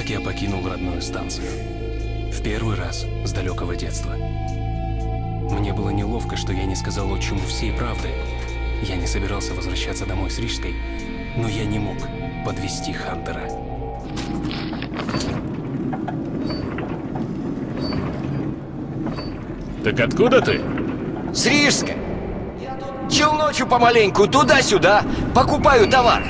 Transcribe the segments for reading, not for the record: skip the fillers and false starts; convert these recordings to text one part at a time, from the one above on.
Так я покинул родную станцию. В первый раз с далекого детства. Мне было неловко, что я не сказал отчиму всей правды. Я не собирался возвращаться домой с Рижской, но я не мог подвести Хантера. Так откуда ты? С Рижской. Я тут челночу помаленьку, туда-сюда, покупаю товар.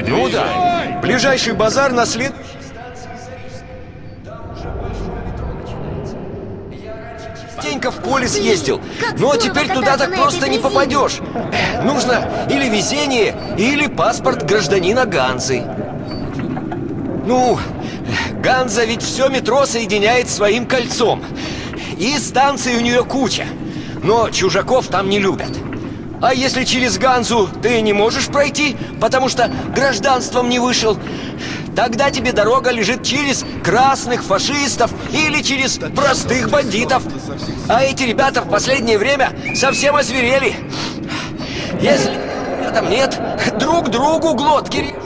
Ну да, ближайший базар на следующей станции за Рижской. Там уже большое метро начинается. Я раньше частенько в поле съездил, но теперь туда так просто не попадешь. Нужно или везение, или паспорт гражданина Ганзы. Ну, Ганза ведь все метро соединяет своим кольцом. И станций у нее куча. Но чужаков там не любят. А если через Ганзу ты не можешь пройти, потому что гражданством не вышел, тогда тебе дорога лежит через красных фашистов или через простых бандитов. А эти ребята в последнее время совсем озверели. Если там нет, друг другу глотки режут.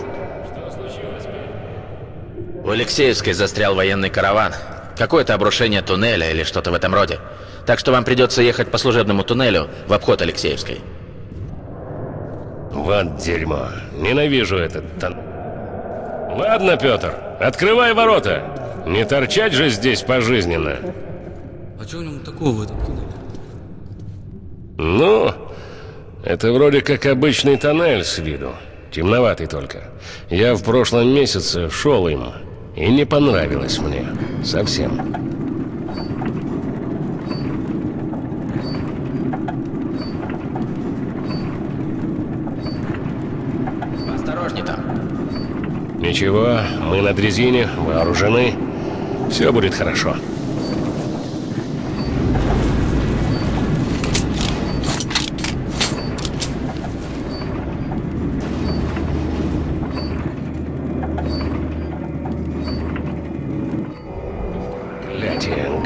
У Алексеевской застрял военный караван. Какое-то обрушение туннеля или что-то в этом роде. Так что вам придется ехать по служебному туннелю в обход Алексеевской. Вот дерьмо. Ненавижу этот тон. Ладно, Петр, открывай ворота. Не торчать же здесь пожизненно. А что в нем такого в этом туннеле? Ну, это вроде как обычный тоннель с виду. Темноватый только. Я в прошлом месяце шел им, и не понравилось мне. Совсем. Осторожней там. Ничего, мы на дрезине, вооружены. Все будет хорошо.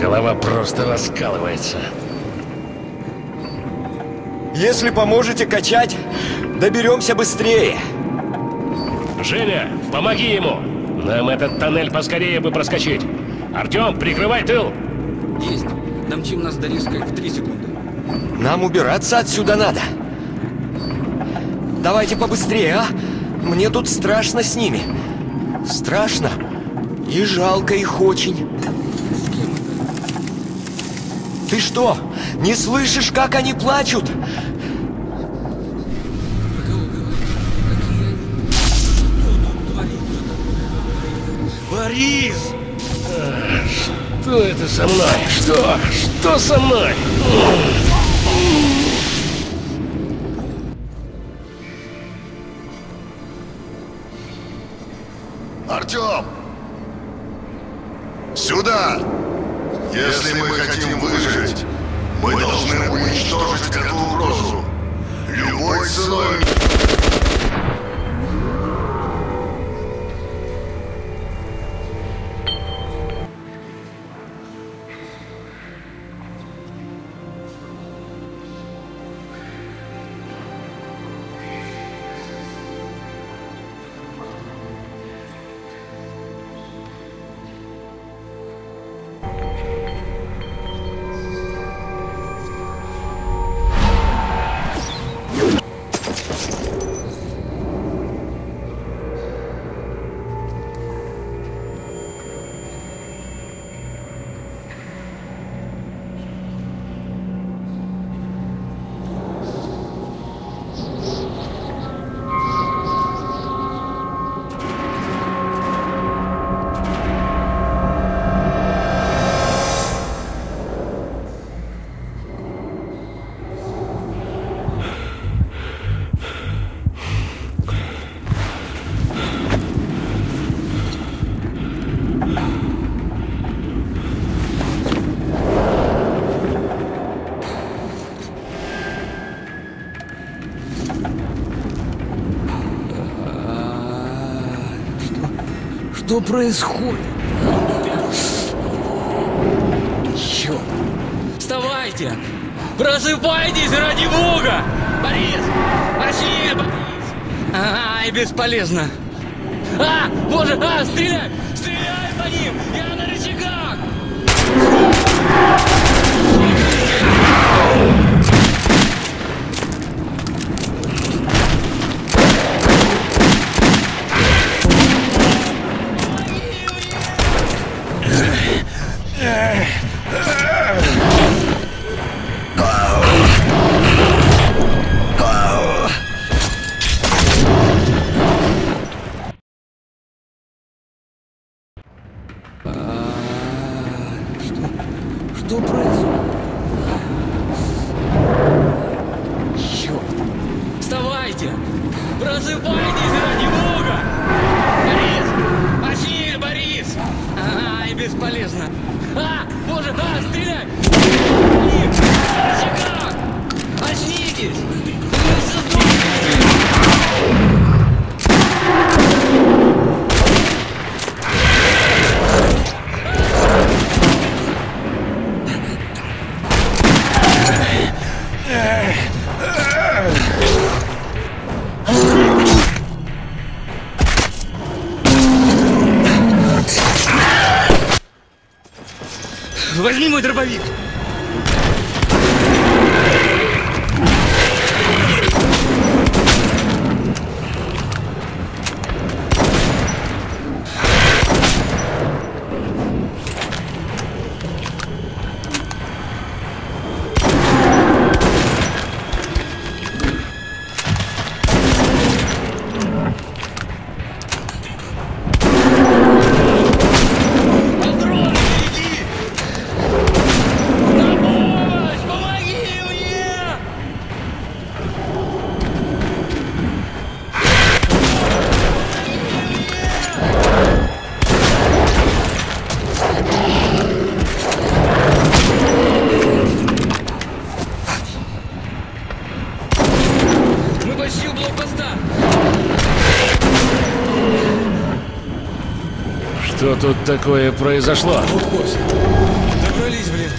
Голова просто раскалывается. Если поможете качать, доберемся быстрее. Женя, помоги ему! Нам этот тоннель поскорее бы проскочить. Артем, прикрывай тыл! Есть. Домчим нас до Рижской в 3 секунды. Нам убираться отсюда надо. Давайте побыстрее, а? Мне тут страшно с ними. Страшно и жалко их очень. Ты что, не слышишь, как они плачут? Борис! Что это со мной? Что со мной? Артем! Сюда! Если мы хотим выжить, мы должны уничтожить эту угрозу. Любой ценой. Что происходит? Черт! Вставайте! Просыпайтесь, ради бога! Борис! Пошли, Борис! Ай, бесполезно! А, боже, стреляй! Стреляй по ним! Я на рычагах! Что происходит? Черт! Вставайте! Просыпайтесь, ради бога! Борис! Очнись, Борис! Ай, бесполезно! Боже, стреляй! Чекак! Очнитесь! Вы все сдохнете! Возьми мой дробовик! Что тут такое произошло? Добрались, блин.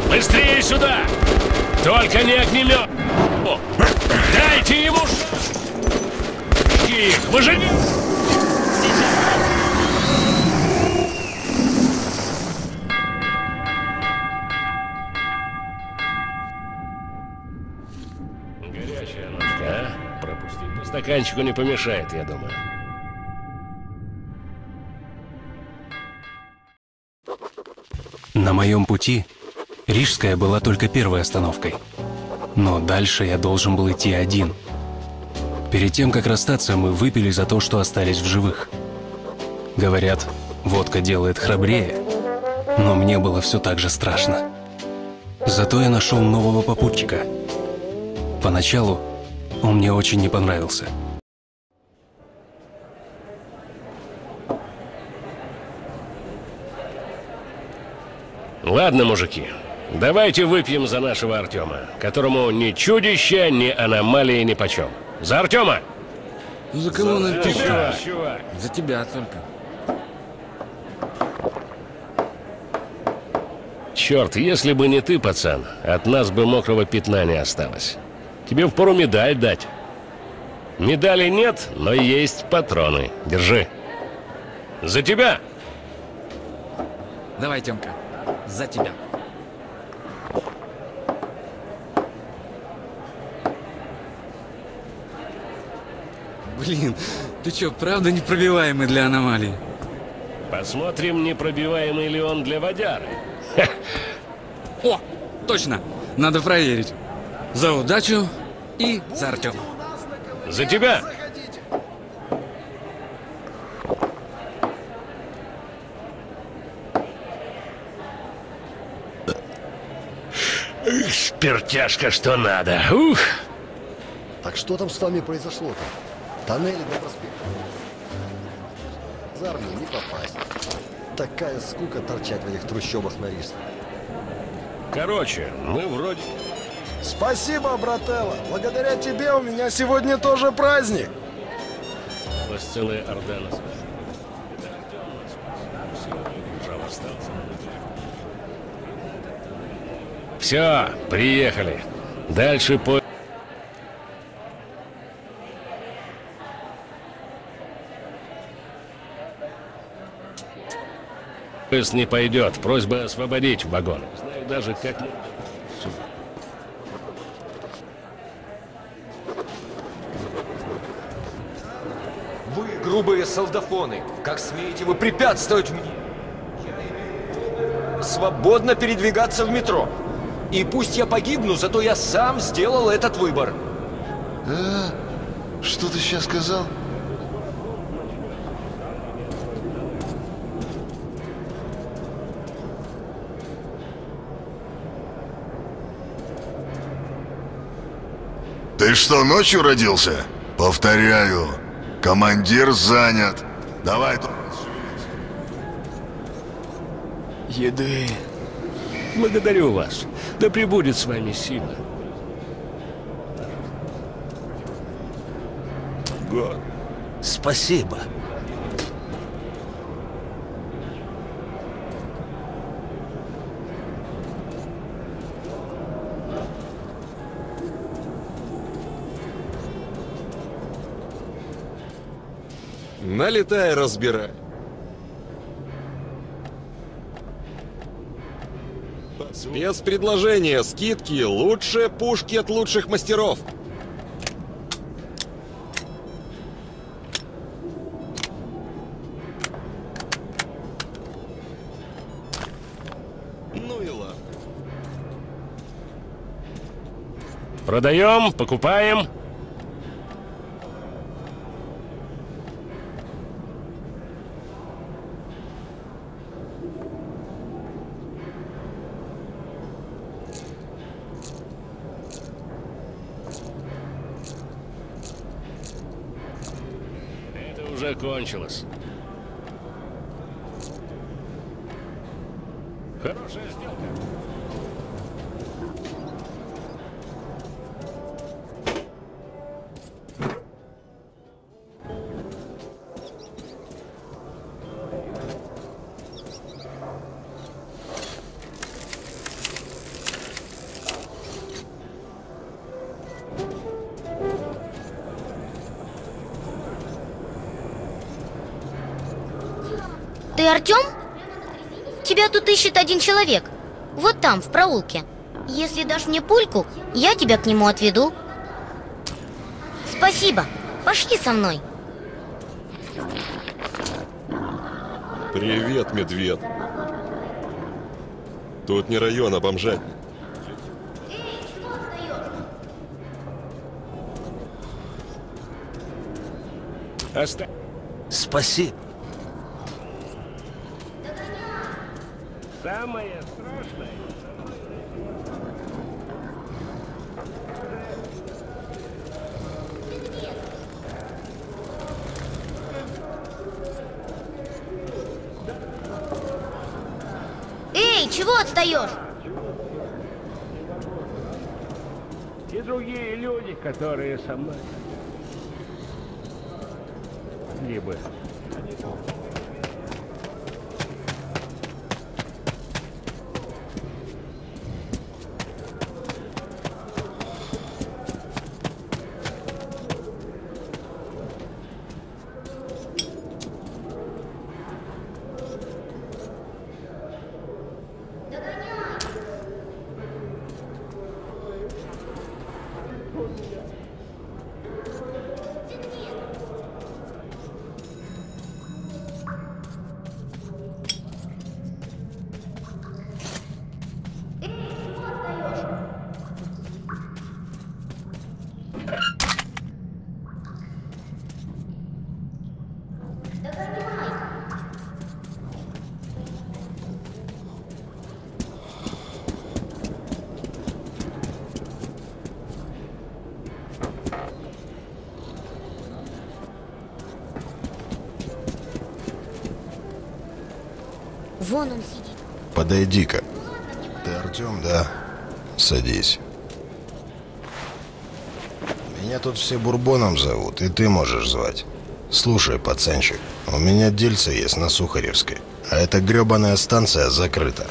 Быстрее сюда! Только не огнемет! Дайте ему их! Вы же... Горячая ночка, а? Пропустить по стаканчику не помешает, я думаю. На моем пути Рижская была только первой остановкой. Но дальше я должен был идти один. Перед тем, как расстаться, мы выпили за то, что остались в живых. Говорят, водка делает храбрее, но мне было все так же страшно. Зато я нашел нового попутчика. Поначалу он мне очень не понравился. Ладно, мужики, давайте выпьем за нашего Артема, которому ни чудища, ни аномалии нипочем. За Артема! За кого напить? Чувак. За тебя только. Черт, если бы не ты, пацан, от нас бы мокрого пятна не осталось. Тебе впору медаль дать. Медали нет, но есть патроны. Держи. За тебя! Давай, Тёмка, за тебя. Блин, ты чё, правда непробиваемый для аномалий? Посмотрим, непробиваемый ли он для водяры. О, точно, надо проверить. За удачу и за Артема. За тебя! Эх, спиртяшка, что надо. Ух! Так что там с вами произошло-то? Тоннели до проспекта. За армию не попасть. Такая скука торчать в этих трущобах Норильска. Короче, мы вроде... Спасибо, брателло. Благодаря тебе у меня сегодня тоже праздник. У вас целая орда нас. Все, приехали. Дальше по... Поезд не пойдет. Просьба освободить вагон. Знаю даже как... Вы грубые солдафоны. Как смеете вы препятствовать мне? Я имею свободно передвигаться в метро. И пусть я погибну, зато я сам сделал этот выбор. Что ты сейчас сказал? Ты что, ночью родился? Повторяю, командир занят. Давай тут. Еды. Благодарю вас. Да пребудет с вами сила. Спасибо. Налетай, разбирай. Спецпредложение, скидки, лучшие пушки от лучших мастеров. Ну и ладно. Продаем, покупаем. Уже кончилось. Хорошая сделка. Ты Артем? Тебя тут ищет один человек. Вот там, в проулке. Если дашь мне пульку, я тебя к нему отведу. Спасибо. Пошли со мной. Привет, медведь. Тут не район, а бомжатник. Эй, что отстаешь? Спасибо. Самое страшное. Эй, чего отстаешь? И другие люди, которые со мной. Либо... Вон он сидит. Подойди-ка. Ты Артем, да? Садись. Меня тут все Бурбоном зовут, и ты можешь звать. Слушай, пацанчик, у меня дельце есть на Сухаревской, а эта гребаная станция закрыта.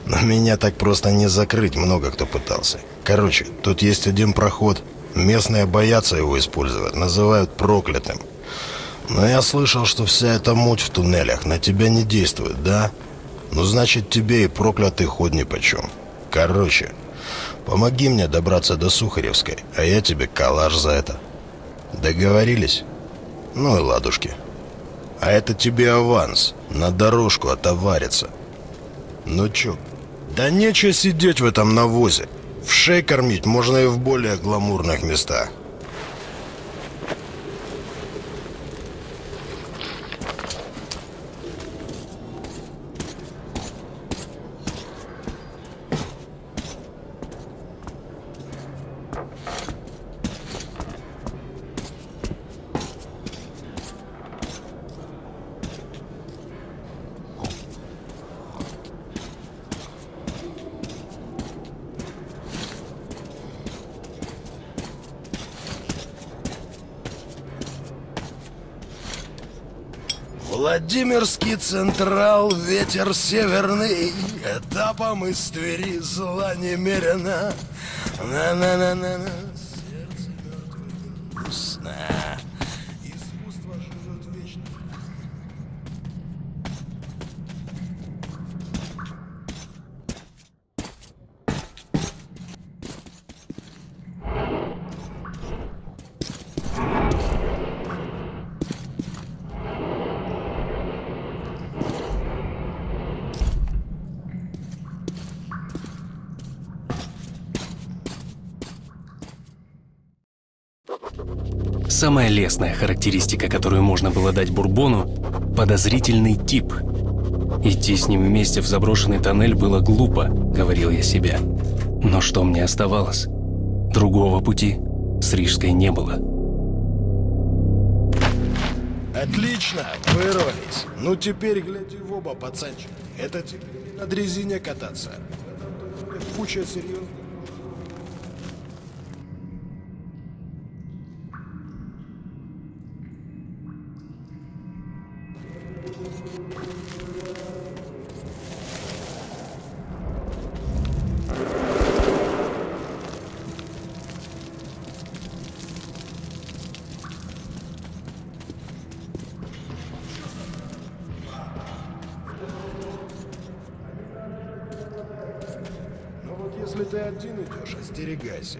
Но меня так просто не закрыть, много кто пытался. Короче, тут есть один проход. Местные боятся его использовать, называют проклятым. Но я слышал, что вся эта муть в туннелях на тебя не действует, да? Ну, значит, тебе и проклятый ход нипочем. Короче, помоги мне добраться до Сухаревской, а я тебе калаш за это. Договорились? Ну и ладушки. А это тебе аванс, на дорожку отовариться. Ну чё? Да нечего сидеть в этом навозе. В шей кормить можно и в более гламурных местах. Владимирский Централ, ветер северный, этапом из Твери зла немерено. На-на-на-на-на, сердце мертвое грустно. Искусство живет вечно. Самая лестная характеристика, которую можно было дать Бурбону – подозрительный тип. Идти с ним вместе в заброшенный тоннель было глупо, говорил я себе. Но что мне оставалось? Другого пути с Рижской не было. Отлично, вырвались. Ну теперь гляди в оба, пацанчик. Это тебе не на дрезине кататься. Это куча серьезных. Если ты один идешь, остерегайся.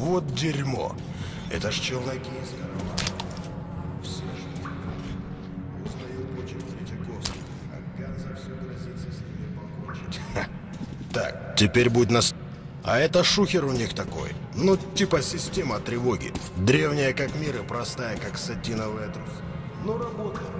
Вот дерьмо. Это ж челноки из каравана. Все же. Узнаю почерк Третьяковских, а Ганза все грозится с ними покончить. Так, теперь будь нас... А это шухер у них такой. Ну, типа система тревоги. Древняя как мир и простая, как сатиновая трусы. Ну, работает.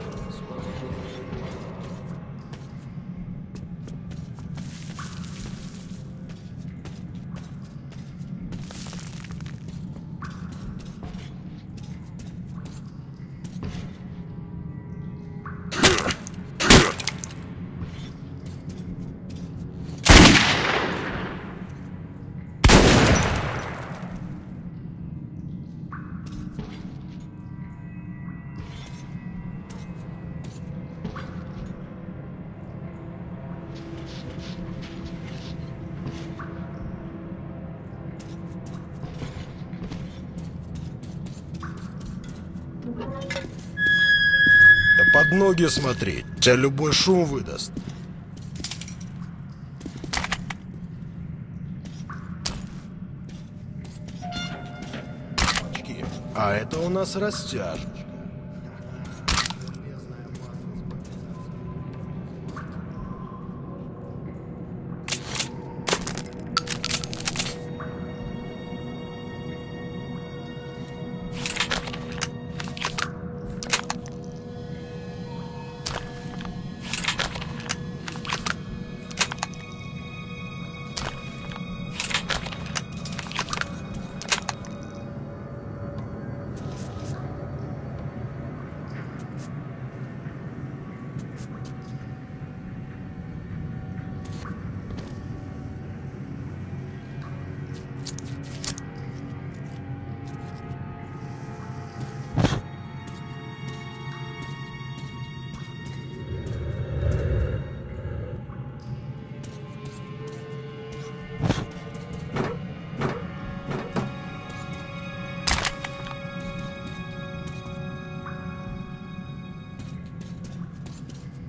Под ноги смотри, тебя любой шум выдаст. А это у нас растяжечка.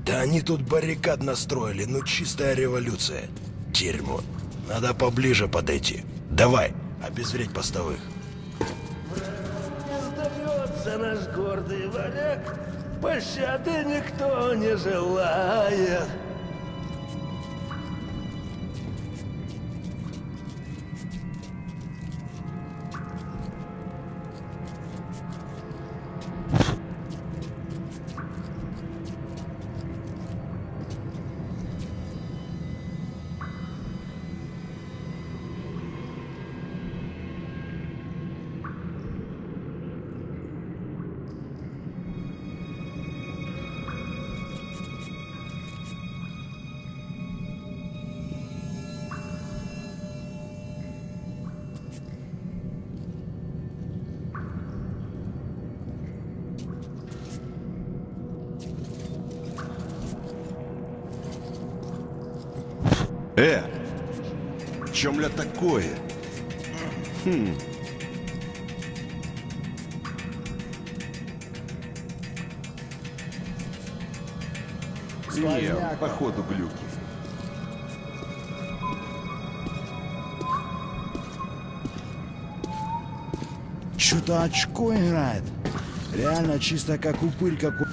Да они тут баррикад настроили, ну чистая революция. Дерьмо. Надо поближе подойти. Давай, обезвредь постовых. Не сдается наш гордый варяг, пощады никто не желает. Чё, мля, такое? Не, походу глюки. Чё-то очко играет. Реально чисто как упырь какой.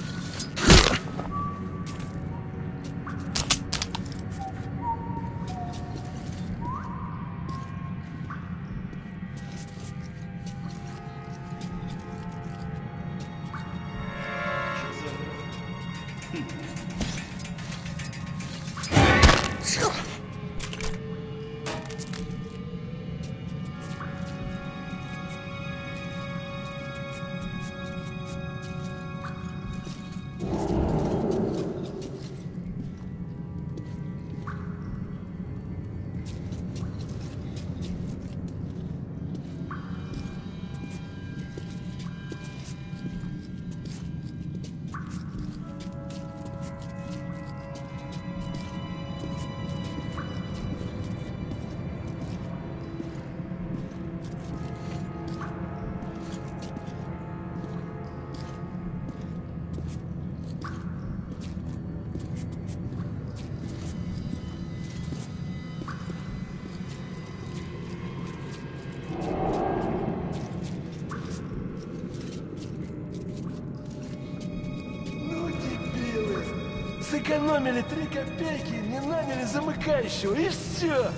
Сэкономили 3 копейки, не наняли замыкающего, и все.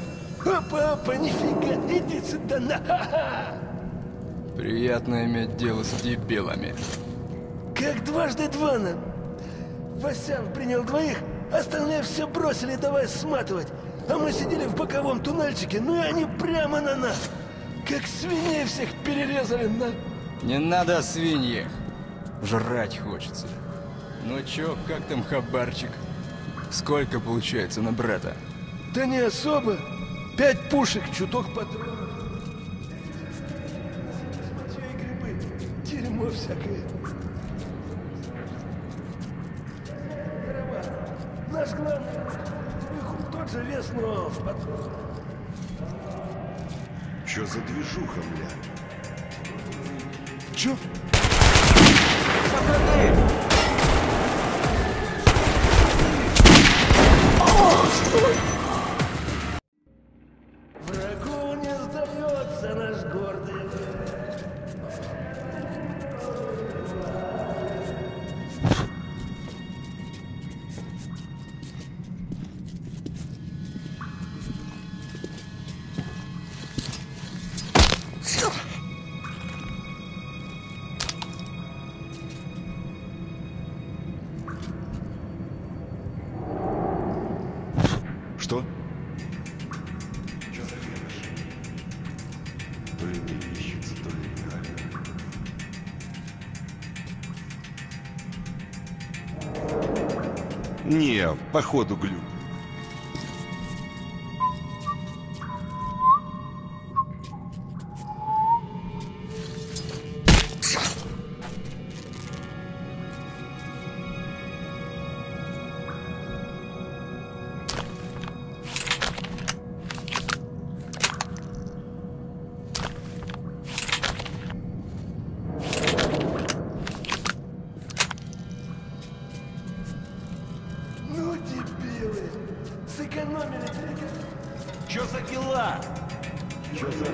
Опа, нифига, иди сюда, на. Приятно иметь дело с дебилами. Как дважды два нам. Васян принял 2, остальные все бросили, давай сматывать. А мы сидели в боковом туннельчике, ну и они прямо на нас. Как свиней всех перерезали, на. Не надо о свиньях. Жрать хочется. Ну чё, как там хабарчик? Сколько получается на брата? Да не особо. 5 пушек, чуток патронов. Смотри, грибы, дерьмо всякое. Наш главный выход тот же вес, но в патронах. Чё за движуха, бля? Чё? Врагу не сдается наш гордый. Что? Чё за хренешь? То ли мне ищется, то ли реально. Не, походу глюк. Ну, дебилы! Сэкономили 3 копейки. Чё за дела? Чё за...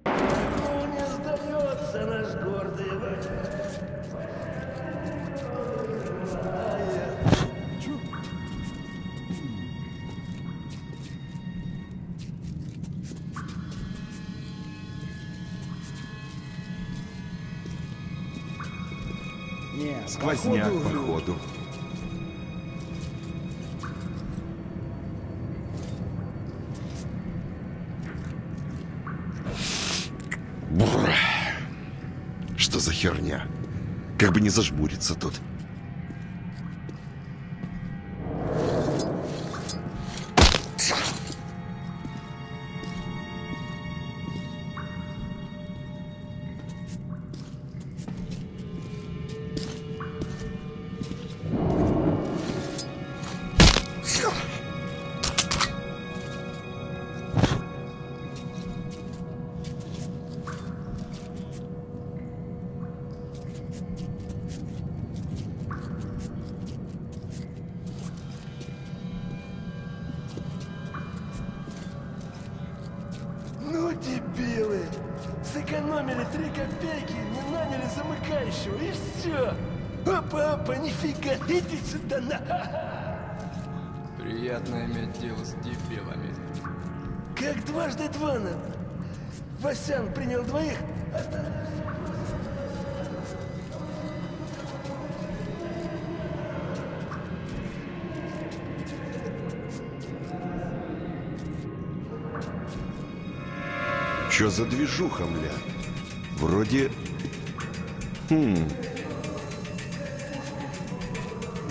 Ну, не сдается наш гордый враг. Чё? Не, Сквозняк, походу. Бур. Что за херня? Как бы не зажмуриться тут. Ну, дебилы! Сэкономили 3 копейки, не наняли замыкающего, и все! Опа, нифига, иди сюда, на! Приятно иметь дело с дебилами. Как дважды два нам. Васян принял 2, остальные... Чё за движуха, бля? Вроде...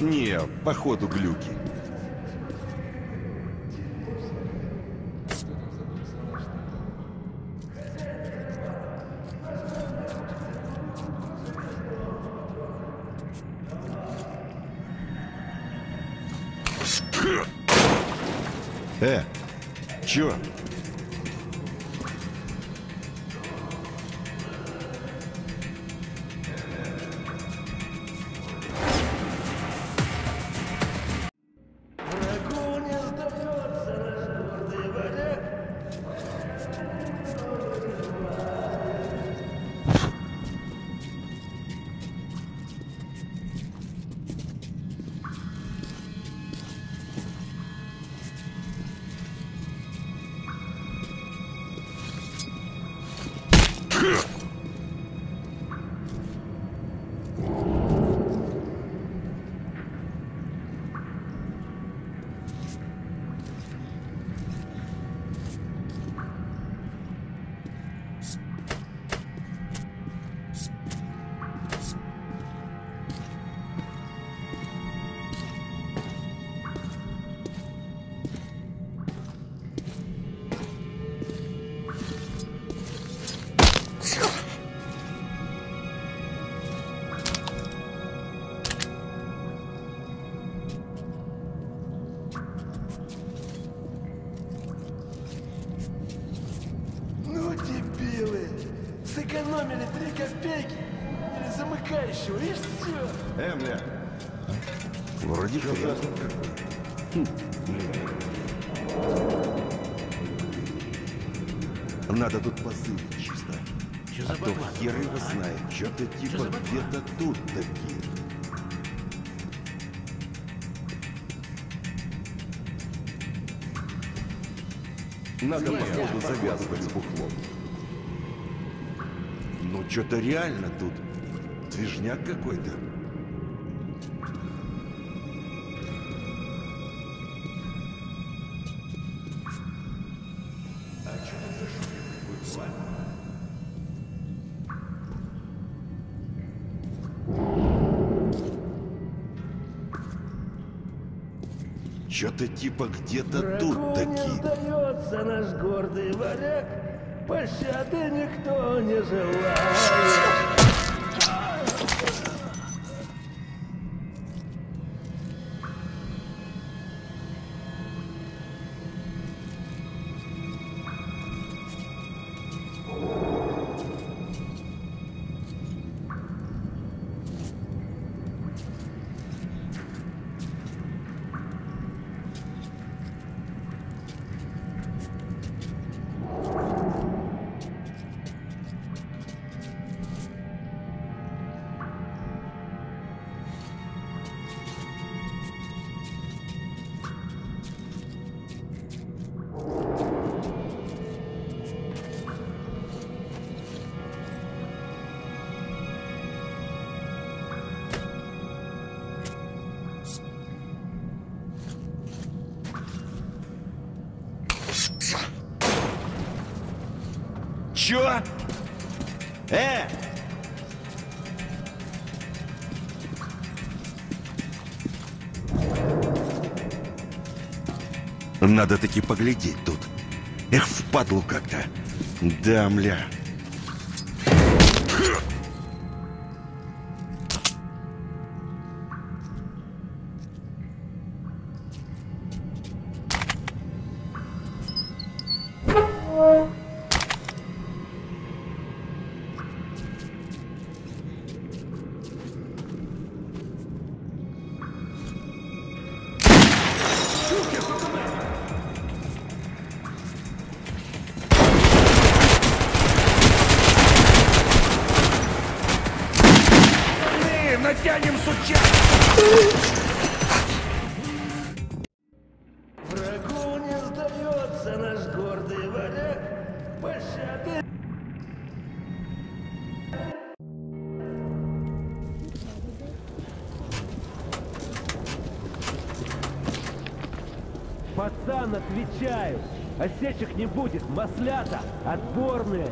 Не, походу глюки. Чё? Врагу не сдается наш гордый враг. Сэкономили 3 копейки или замыкающего, и все. Бля. Вроде как. Надо тут посылить чисто. А то хер его знает. Что-то типа где-то тут такие. Надо, походу, завязывать с бухлом. Ну, что-то реально тут движняк какой-то. А что там за шумик какой-то, ладно? Что-то типа где-то тут такие. Не сдается наш гордый варяг, пощады никто не желает. Чё? Надо таки поглядеть тут. Эх, впадлу как-то. Да, мля. Натянем суча! Врагу не сдается наш гордый варяг, пощады. Пацан, отвечаю! Осечек не будет, маслята, отборные!